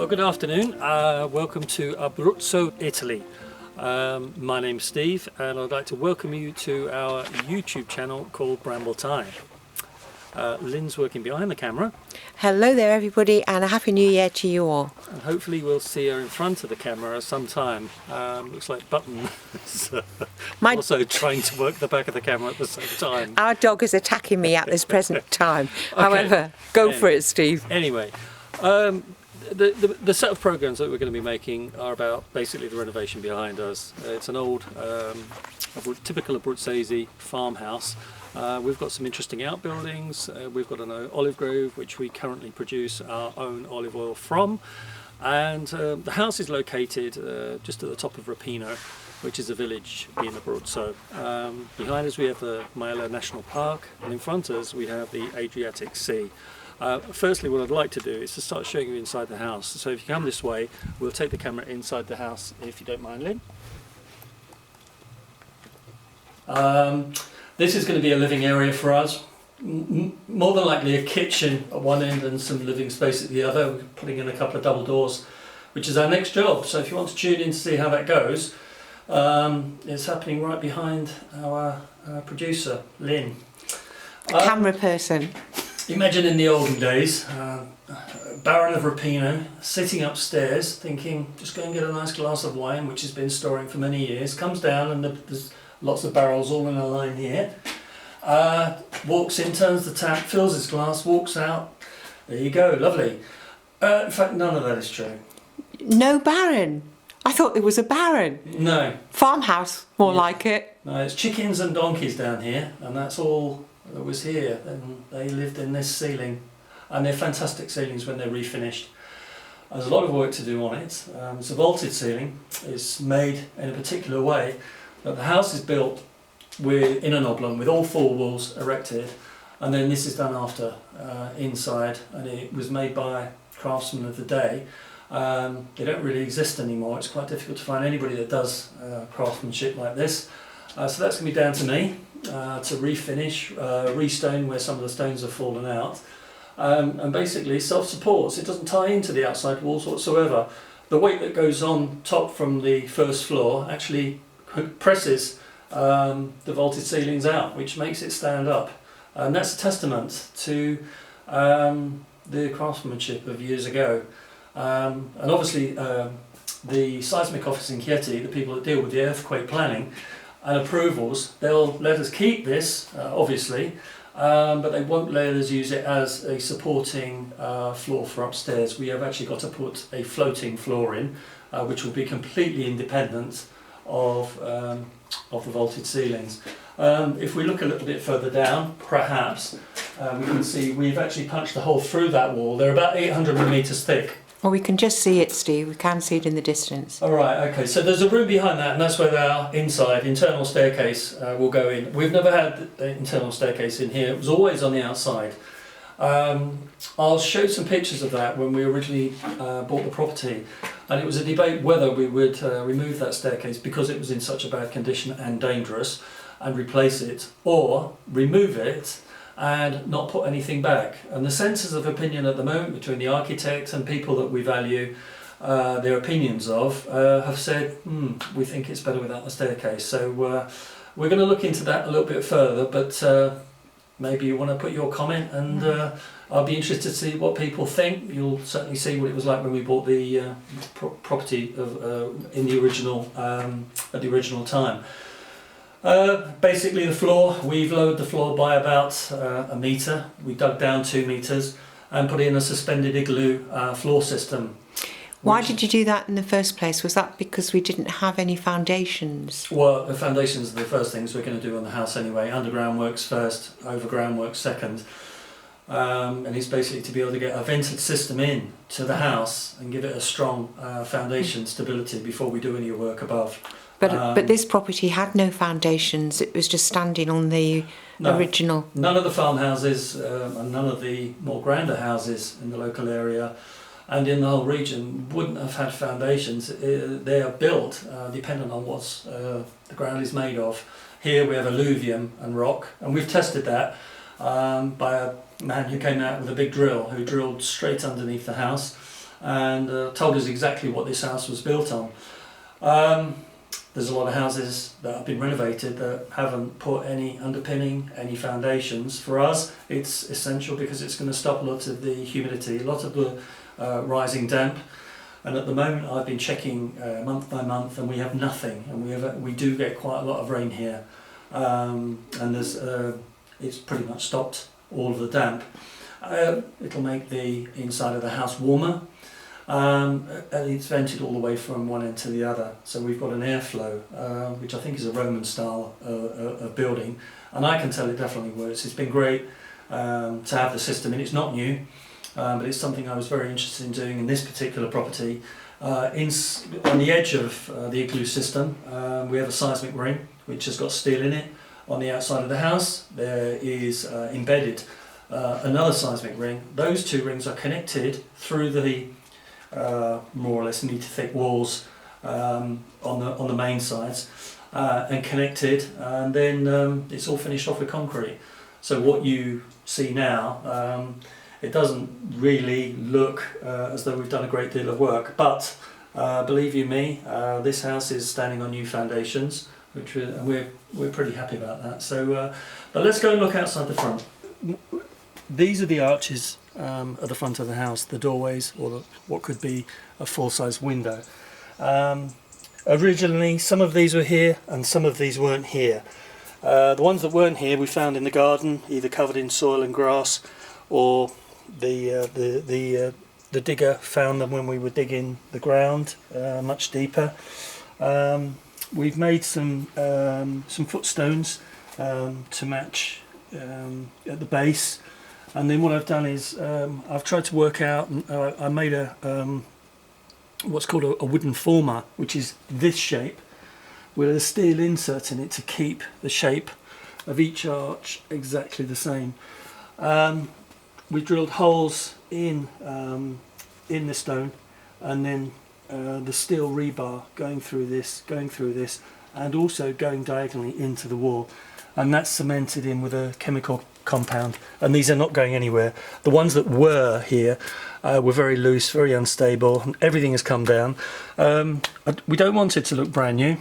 Well, good afternoon. Welcome to Abruzzo, Italy. My name's Steve, and I'd like to welcome you to our YouTube channel called Brambletye. Lynn's working behind the camera. Hello there everybody, and a Happy New Year to you all. And hopefully we'll see her in front of the camera sometime. Looks like Button is also trying to work the back of the camera at the same time. Our dog is attacking me at this present time. Okay. However, go for it, Steve. Anyway, the set of programs that we're going to be making are about basically the renovation behind us. It's an old, typical Abruzzo farmhouse. We've got some interesting outbuildings. We've got an olive grove which we currently produce our own olive oil from, and the house is located just at the top of Rapino, which is a village in Abruzzo. Behind us we have the Majella National Park, and in front of us we have the Adriatic Sea. Firstly, what I'd like to do is to start showing you inside the house. So if you come this way, we'll take the camera inside the house, if you don't mind, Lynn. This is going to be a living area for us. More than likely a kitchen at one end and some living space at the other. We're putting in a couple of double doors, which is our next job. So if you want to tune in to see how that goes, it's happening right behind our producer, Lynn. Camera person. Imagine in the olden days, Baron of Rapino sitting upstairs thinking, just go and get a nice glass of wine, which has been storing for many years, comes down and there's lots of barrels all in a line here, walks in, turns the tap, fills his glass, walks out. There you go, lovely. In fact, none of that is true. No Baron. I thought there was a Baron. No. Farmhouse, more like it. No, it's chickens and donkeys down here, and that's all that was here, and they lived in this ceiling, and they're fantastic ceilings when they're refinished. There's a lot of work to do on it. It's a vaulted ceiling. It's made in a particular way, but the house is built in an oblong with all four walls erected, and then this is done after inside, and it was made by craftsmen of the day. They don't really exist anymore. It's quite difficult to find anybody that does craftsmanship like this. So that's going to be down to me to refinish, restone where some of the stones have fallen out, and basically self-supports. It doesn't tie into the outside walls whatsoever. The weight that goes on top from the first floor actually presses the vaulted ceilings out, which makes it stand up, and that's a testament to the craftsmanship of years ago. And obviously the seismic office in Chieti, the people that deal with the earthquake planning and approvals, they'll let us keep this, obviously, but they won't let us use it as a supporting floor for upstairs. We have actually got to put a floating floor in, which will be completely independent of the vaulted ceilings. If we look a little bit further down, perhaps, we can see we've actually punched a hole through that wall. They're about 800 millimetres thick. Well, we can just see it, Steve. We can see it in the distance. All right, okay. So there's a room behind that, and that's where our internal staircase will go in. We've never had the internal staircase in here. It was always on the outside. I'll show some pictures of that when we originally bought the property, and it was a debate whether we would remove that staircase because it was in such a bad condition and dangerous, and replace it, or remove it and not put anything back. And the census of opinion at the moment between the architects and people that we value their opinions of have said, we think it's better without the staircase. So we're going to look into that a little bit further, but maybe you want to put your comment, and I'll be interested to see what people think. You'll certainly see what it was like when we bought the property in the original at the original time. Basically the floor, we've lowered the floor by about a metre. We dug down 2 metres and put in a suspended igloo floor system. Why did you do that in the first place? Was that because we didn't have any foundations? Well, the foundations are the first things we're going to do on the house anyway. Underground works first, overground works second. And it's basically to be able to get a vented system in to the house and give it a strong foundation stability before we do any work above. But this property had no foundations. It was just standing on the original. None of the farmhouses and none of the more grander houses in the local area and in the whole region wouldn't have had foundations. They are built dependent on what the ground is made of. Here we have alluvium and rock, and we've tested that by a man who came out with a big drill, who drilled straight underneath the house. and told us exactly what this house was built on. There's a lot of houses that have been renovated that haven't put any underpinning, any foundations. For us, it's essential because it's going to stop a lot of the humidity, a lot of the rising damp. And at the moment, I've been checking month by month, and we have nothing. And we do get quite a lot of rain here, and it's pretty much stopped all of the damp. It'll make the inside of the house warmer. And it's vented all the way from one end to the other, so we've got an airflow, which I think is a Roman style of building, and I can tell it definitely works. It's been great to have the system, and it's not new, but it's something I was very interested in doing in this particular property. On the edge of the igloo system, we have a seismic ring which has got steel in it. On the outside of the house there is embedded another seismic ring. Those two rings are connected through the more or less metre thick walls on the main sides, and connected, and then it's all finished off with concrete. So what you see now, it doesn't really look as though we've done a great deal of work, but believe you me, this house is standing on new foundations, which we're pretty happy about that. So but let's go and look outside the front. These are the arches at the front of the house, the doorways, or what could be a full-size window. Originally, some of these were here and some of these weren't here. The ones that weren't here we found in the garden, either covered in soil and grass, or the digger found them when we were digging the ground much deeper. We've made some footstones to match at the base. And then what I've done is I've tried to work out, I made what's called a wooden former, which is this shape, with a steel insert in it to keep the shape of each arch exactly the same. We drilled holes in the stone, and then the steel rebar going through this, and also going diagonally into the wall. And that's cemented in with a chemical compound, and these are not going anywhere. The ones that were here were very loose, very unstable, and everything has come down. We don't want it to look brand new.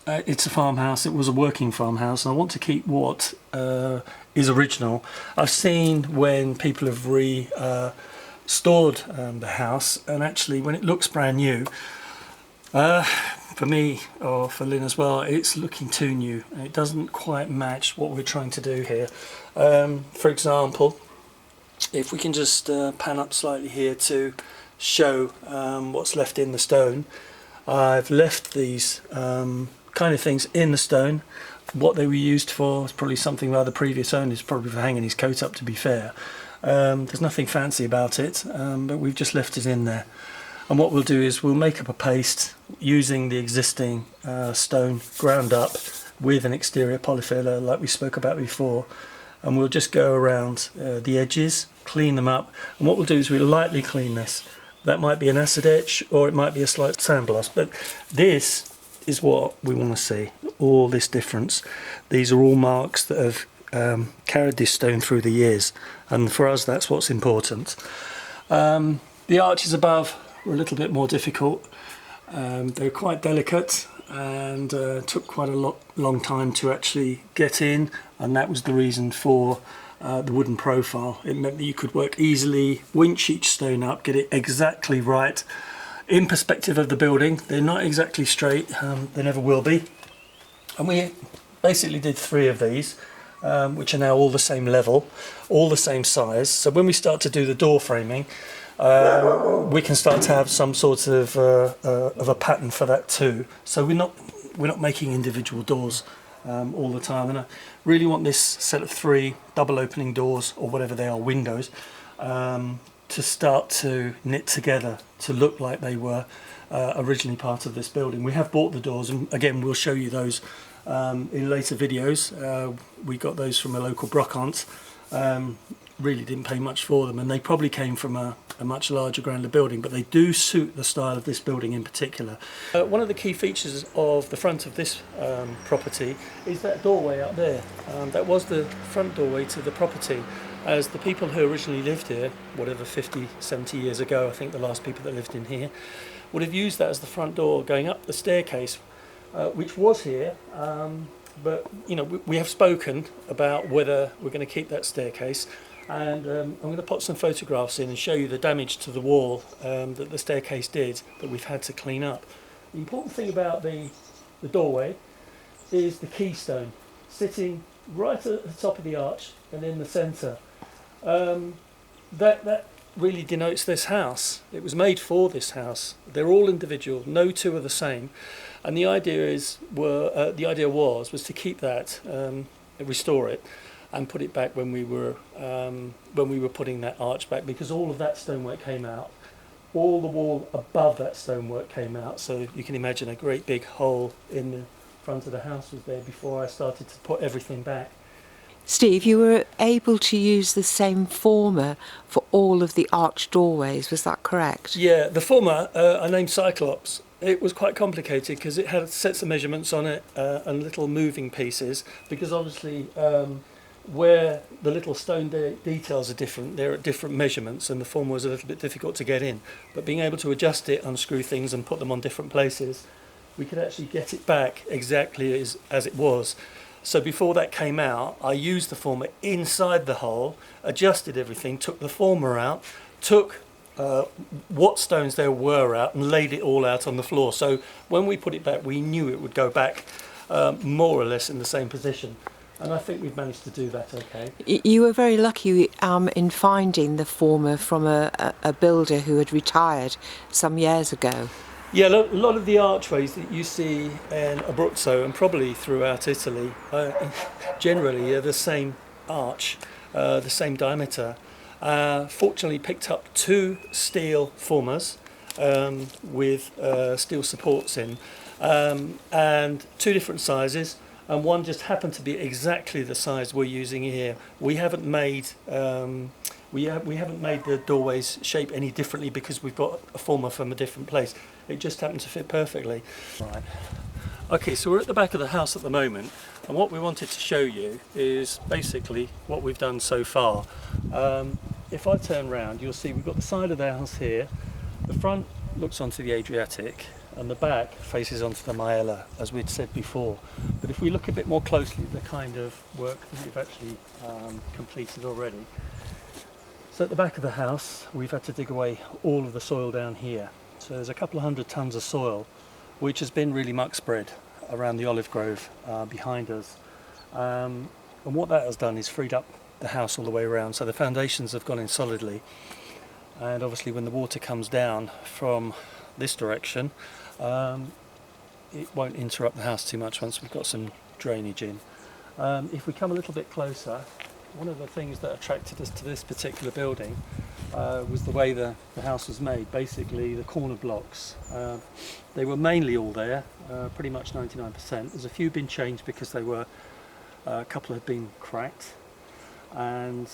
It's a farmhouse, it was a working farmhouse, and I want to keep what is original. I've seen when people have restored the house, and actually when it looks brand new, for me, or for Lynn as well, it's looking too new. It doesn't quite match what we're trying to do here. For example, if we can just pan up slightly here to show what's left in the stone. I've left these kind of things in the stone. What they were used for is probably something rather previous owners, probably for hanging his coat up, to be fair. There's nothing fancy about it, but we've just left it in there. And what we'll do is we'll make up a paste using the existing stone ground up with an exterior polyfiller like we spoke about before, and we'll just go around the edges, clean them up, and what we'll do is we'll lightly clean this. That might be an acid etch or it might be a slight sandblast, but this is what we want to see, all this difference. These are all marks that have carried this stone through the years, and for us that's what's important. The arches above were a little bit more difficult. They're quite delicate and took quite a long time to actually get in, and that was the reason for the wooden profile. It meant that you could work easily, winch each stone up, get it exactly right in perspective of the building. They're not exactly straight, they never will be. And we basically did 3 of these, which are now all the same level, all the same size. So when we start to do the door framing, we can start to have some sort of a pattern for that too. So we're not making individual doors all the time, and I really want this set of 3 double opening doors, or whatever they are, windows, to start to knit together to look like they were originally part of this building. We have bought the doors, and again we'll show you those in later videos. We got those from a local brocante. Really didn't pay much for them, and they probably came from a much larger, grander building, but they do suit the style of this building in particular. One of the key features of the front of this property is that doorway up there. That was the front doorway to the property, as the people who originally lived here, whatever 50, 70 years ago, I think the last people that lived in here, would have used that as the front door going up the staircase, which was here. But you know, we have spoken about whether we're going to keep that staircase, and I'm going to put some photographs in and show you the damage to the wall that the staircase did that we've had to clean up. The important thing about the doorway is the keystone sitting right at the top of the arch and in the centre. That really denotes this house. It was made for this house. They're all individual. No two are the same. And the idea was to keep that, restore it, and put it back when we were putting that arch back, because all of that stonework came out. All the wall above that stonework came out. So you can imagine a great big hole in the front of the house was there before I started to put everything back. Steve, you were able to use the same former for all of the arched doorways, was that correct? Yeah, the former I named Cyclops. It was quite complicated because it had sets of measurements on it and little moving pieces, because obviously where the little stone details are different, they're at different measurements, and the former was a little bit difficult to get in. But being able to adjust it, unscrew things and put them on different places, we could actually get it back exactly as it was. So before that came out, I used the former inside the hole, adjusted everything, took the former out, took what stones there were out and laid it all out on the floor. So when we put it back, we knew it would go back more or less in the same position. And I think we've managed to do that okay. You were very lucky in finding the former from a builder who had retired some years ago. Yeah, a lot of the archways that you see in Abruzzo and probably throughout Italy generally are the same arch, the same diameter. Fortunately picked up 2 steel formers with steel supports in, and 2 different sizes, and one just happened to be exactly the size we're using here. We haven't made we haven't made the doorways shape any differently because we've got a former from a different place. It just happened to fit perfectly. Right. Okay, so we're at the back of the house at the moment, and what we wanted to show you is basically what we've done so far. If I turn round, you'll see we've got the side of the house here. The front looks onto the Adriatic, and the back faces onto the Majella, as we'd said before. But if we look a bit more closely at the kind of work that we've actually completed already. So at the back of the house, we've had to dig away all of the soil down here. So there's a couple of 100 tons of soil, which has been really muck spread around the olive grove behind us. And what that has done is freed up the house all the way around. So the foundations have gone in solidly. And obviously when the water comes down from this direction, it won't interrupt the house too much once we've got some drainage in. If we come a little bit closer, one of the things that attracted us to this particular building was the way the house was made. Basically the corner blocks, they were mainly all there, pretty much 99%. There's a few been changed because they were, a couple had been cracked, and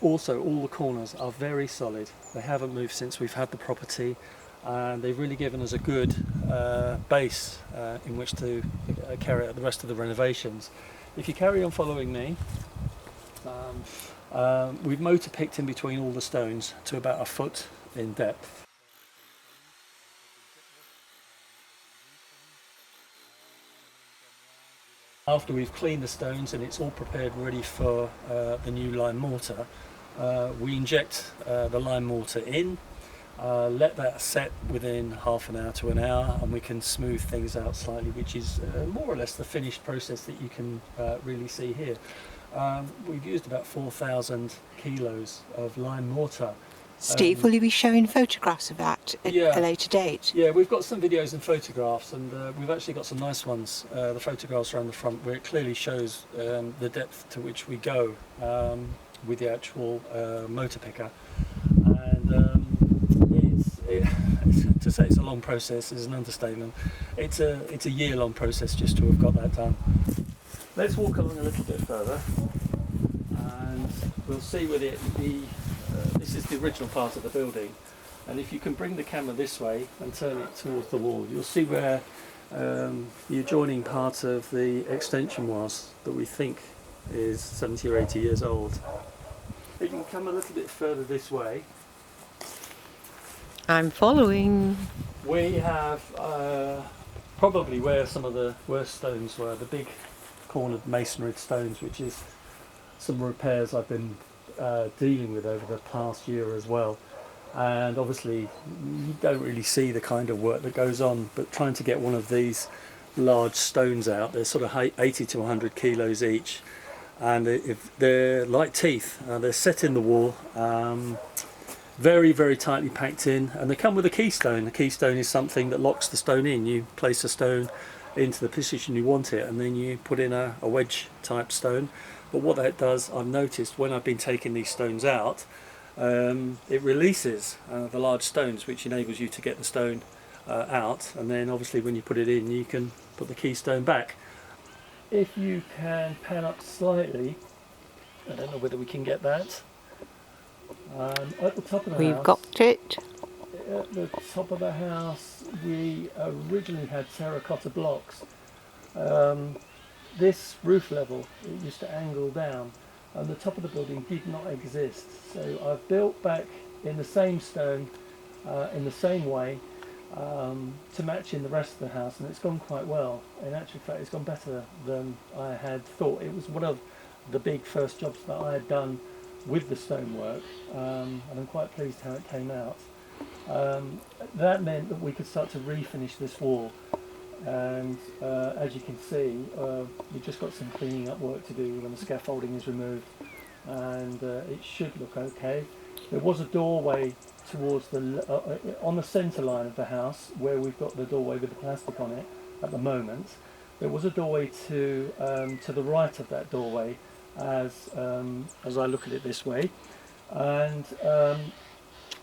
also all the corners are very solid. They haven't moved since we've had the property, and they've really given us a good base in which to carry out the rest of the renovations. If you carry on following me, we've motor picked in between all the stones to about 1 foot in depth. After we've cleaned the stones and it's all prepared ready for the new lime mortar, we inject the lime mortar in, let that set within half an hour to an hour, and we can smooth things out slightly, which is more or less the finished process that you can really see here. We've used about 4,000 kilos of lime mortar. Steve, will you be showing photographs of that at a later date? Yeah, we've got some videos and photographs, and we've actually got some nice ones. The photographs around the front, where it clearly shows the depth to which we go with the actual motor picker. And to say it's a long process is an understatement. It's a year-long process just to have got that done. Let's walk along a little bit further, and we'll see with it this is the original part of the building, and if you can bring the camera this way and turn it towards the wall, you'll see where the adjoining part of the extension was that we think is 70 or 80 years old. You can come a little bit further this way. I'm following. We have probably where some of the worst stones were, the big cornered masonry stones, which is some repairs I've been dealing with over the past year as well. And obviously you don't really see the kind of work that goes on, but trying to get one of these large stones out, they're sort of 80 to 100 kilos each, and if they're like teeth, they're set in the wall, very, very tightly packed in, and they come with a keystone. The keystone is something that locks the stone in. You place a stone into the position you want it, and then you put in a wedge type stone. But what that does, I've noticed when I've been taking these stones out, it releases the large stones, which enables you to get the stone out, and then obviously when you put it in you can put the keystone back. If you can pan up slightly, I don't know whether we can get that, at the top of the house. We've got it. At the top of the house we originally had terracotta blocks. This roof level, it used to angle down, and the top of the building did not exist, so I've built back in the same stone, in the same way, to match in the rest of the house, and it's gone quite well. In actual fact, it's gone better than I had thought. It was one of the big first jobs that I had done with the stonework, and I'm quite pleased how it came out. That meant that we could start to refinish this wall, and as you can see, we've just got some cleaning up work to do when the scaffolding is removed, and it should look okay. There was a doorway towards the on the centre line of the house where we've got the doorway with the plastic on it at the moment. There was a doorway to the right of that doorway as I look at it this way, and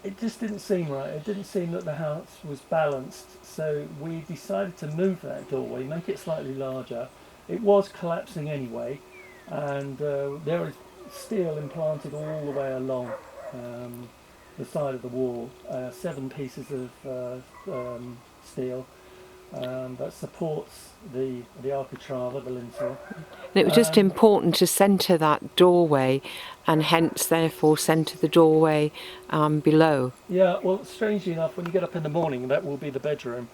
it just didn't seem right. It didn't seem that the house was balanced, so we decided to move that doorway, make it slightly larger. It was collapsing anyway, and there is steel implanted all the way along the side of the wall, 7 pieces of steel that supports the architrave, the lintel. And it was just important to centre that doorway, and hence therefore centre the doorway below. Yeah, well, strangely enough, when you get up in the morning, that will be the bedroom,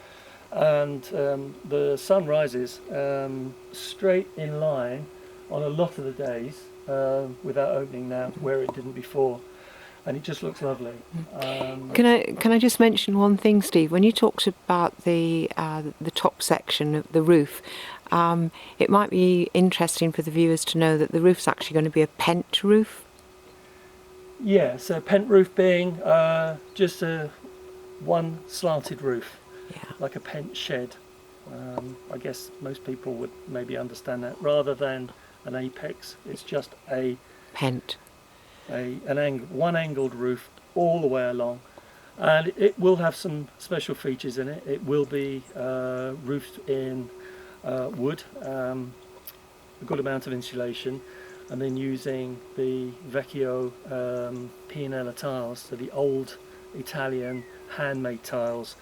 and the sun rises straight in line on a lot of the days without opening now, where it didn't before. And it just looks lovely. Can I just mention one thing, Steve? When you talked about the top section of the roof, it might be interesting for the viewers to know that the roof's actually going to be a pent roof. Yeah, so pent roof being just one slanted roof, like a pent shed. I guess most people would maybe understand that. Rather than an apex, it's just a pent. One angled roof all the way along, and it will have some special features in it. It will be roofed in wood, a good amount of insulation, and then using the Vecchio Pianella tiles, so the old Italian handmade tiles.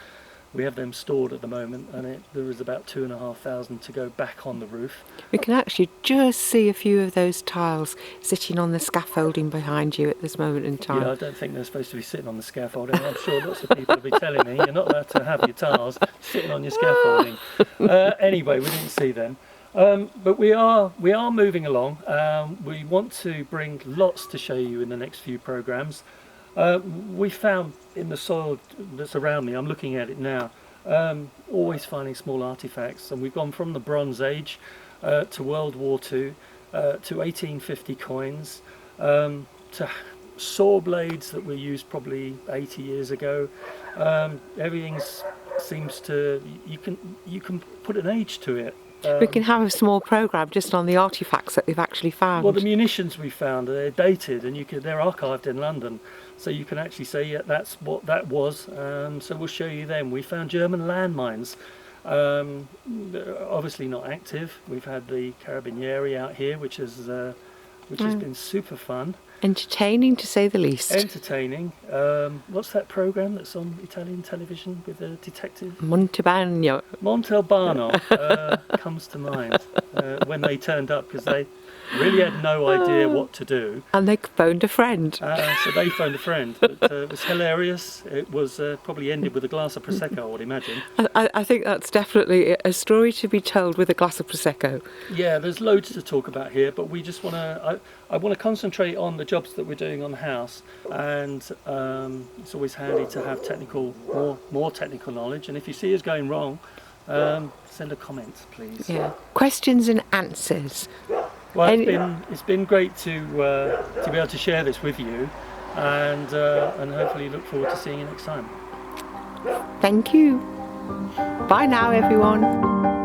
We have them stored at the moment, and there is about 2,500 to go back on the roof. We can actually just see a few of those tiles sitting on the scaffolding behind you at this moment in time. Yeah, I don't think they're supposed to be sitting on the scaffolding. I'm sure lots of people will be telling me you're not allowed to have your tiles sitting on your scaffolding. Anyway, we didn't see them. But we are moving along. We want to bring lots to show you in the next few programmes. We found in the soil that's around me, I'm looking at it now, always finding small artefacts, and we've gone from the Bronze Age to World War II, to 1850 coins, to saw blades that were used probably 80 years ago. Everything seems to, you can put an age to it. We can have a small programme just on the artefacts that we've actually found. Well, the munitions we found, they're dated, and they're archived in London, so you can actually say, yeah, that's what that was. So we'll show you them. We found German landmines, obviously not active. We've had the Carabinieri out here, which has been super fun. Entertaining, to say the least. Entertaining. What's that programme that's on Italian television with the detective? Montalbano comes to mind when they turned up, because really had no idea what to do. And they phoned a friend. So they phoned a friend. But, it was hilarious. It was probably ended with a glass of Prosecco, I would imagine. I think that's definitely a story to be told with a glass of Prosecco. Yeah, there's loads to talk about here, but we just want to. I want to concentrate on the jobs that we're doing on the house, and it's always handy to have more technical knowledge. And if you see us going wrong, send a comment, please. Yeah. Questions and answers. Well, it's been great to be able to share this with you, and hopefully look forward to seeing you next time. Thank you. Bye now, everyone.